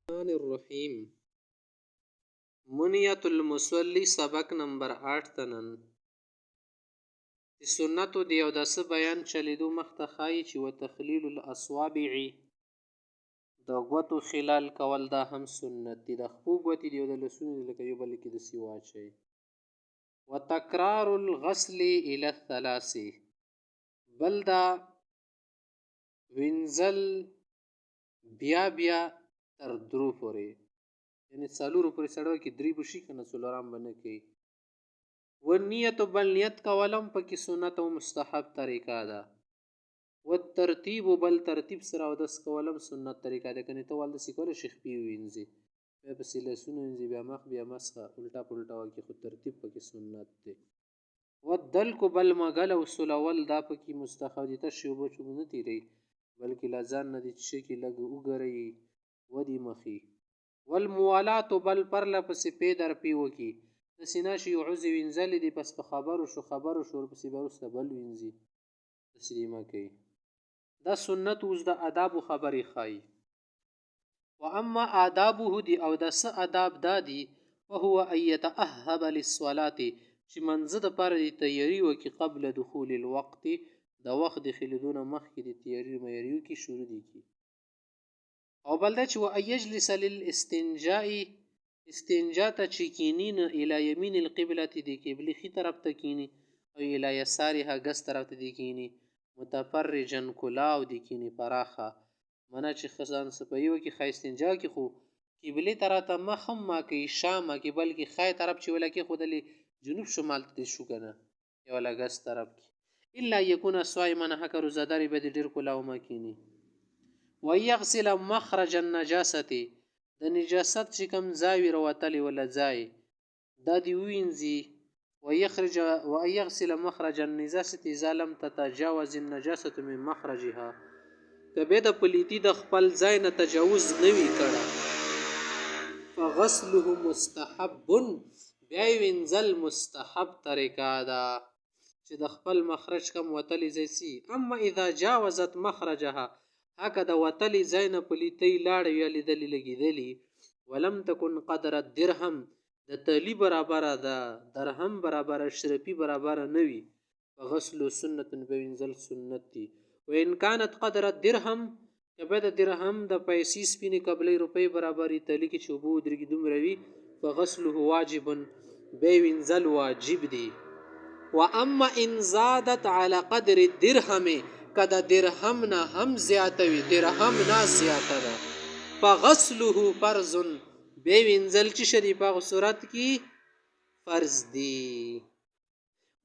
الرحمن الرحیم منیت المصلی سبق نمبر 8 تنن سنتو دی او داسه بیان چلیدو مختخای چې وتخلیل الاصابع د غوتو خلال کول دا هم سنت دی. د خپو غوتې دی او د لسونو لکه یو بل کې د سی واچي. وتکرار الغسل الى الثلاث بل دا وینزل بیا بیا تر درو پورې، یعنی څلورو پورې سړی کې درې بشي کنه څلورم به نه کوي. والنیت بل نیت کولم پکې سنت او مستحب طریقه ده. والترتیب بل ترتیب سره او دس کولم سنت طریقه ده. کنه ته ولدسې کولی شي خپې ووینځي بیا پسې لاسونه وینځي بیا مخ بیا مسخه الټا پلټا وکړي، خو ترتیب پکې سنت دی. والدلک بل مږل او سولول دا پکې مستحب دي. تشې اوبه چې نه تېروي بلکې له ځان نه دي چې کې لږ وګرئ ودې مخې. والموالات بل پرله پسې پی در پی وکي. داسې نه چې یو عضو وینځلی دی پس په خبرو شو ورپسې بیا وروسته بل وینځي، داسې دې مه کوي. دا سنت اوس د آدابو خبرې ښایي. واما آدابه دی او د څه آداب دا دي وهو ان یتأهب للصلاة چې منځه دپاره د تیاري وکړي قبل دخول الوقت د وخت د خلیدو نه مخکې د تیاري میاري وکړي شروع دي کړي. او بل دا چې و ان یجلس للاستنجاء استنجا ته چې کیني نه الی یمین القبله د قبلې ښي طرف ته کیني او الی یسارها ګس طرف ته دی کیني. متفرجا کلاو دی کیني پراخه منه چې ښه ځان صفایي وکړي ښه استنجا وکړي خو قبلې طرف ته مخ هم ما کوي شا ما کوي بلکې ښی طرف چې وله کېښودلې جنوب شمال ته شو که نه یا وله ګس طرف کې الا یکون صایما حکه روزهدارې به دې ډېر کلاو ما کیني. ویغسل مخرج النجاست د نجاست چې کوم ځای وي راوتلی ولا ځای دا دې ووینځي. ویغسل مخرج النجاست اذا لم تتجاوز النجاسة من مخرجها که بیا د پلیتي د خپل ځای نه تجاوز نه وي کړه فغسله مستحب بیا یې وینځل مستحب طریقه ده چې د خپل مخرج کم وتلی ځای سي. اما اذا جاوزت مخرجها هکه د وتلی ځای نه پلیتۍ لاړه یا لیدلې لګېدلي ولم تکن قدر الدرهم د تلی برابره ده درهم برابره اشرفي برابره نه وي فغسل سنت به وینځل سنت دي. وان كانت قدر الدرهم که به د درهم د پیسې سپینې قبلې روپۍ برابرې تلی کې چې اوبه ودرېږي دومره وي فغسله واجب به وینځل واجب دي. واما ان زادت على قدر الدرهم که د درهم نه هم زیاته وي درهم نه زیاته ده فغسله فرض به وینځل چې شری په هغه صورت کې فرض دي.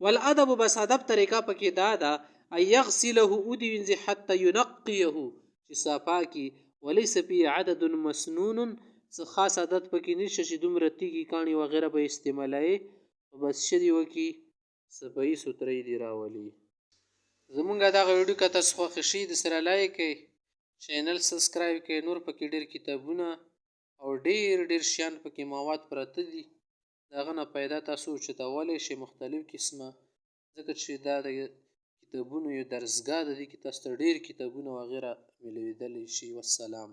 والادب بس ادب طریقه پکې دا ده ان یغسله ودې وینځي حتی ینقیه چې صفا کي وليس فيه عدد مسنون څه خاص عدد پکې نشته چې دومره تیږې کاڼي وغیره به استعمالوي بس شری وکي صفایي سوترۍ دې راولي. زمونږ دغه ویډیو که تاسو خوښ شي د سره لایک کړئ چینل سبسکرایب کړئ. نور پکې ډېر کتابونه او ډېر شیان پکې مواد پراته دي د هغه نه پیدا تاسو اوچتولی شئ مختلف قسمه ځکه چې دا د کتابونو یو درسګاه ده دې کې تاسو ته ډېر کتابونه وغیره میلېدلی شي. والسلام.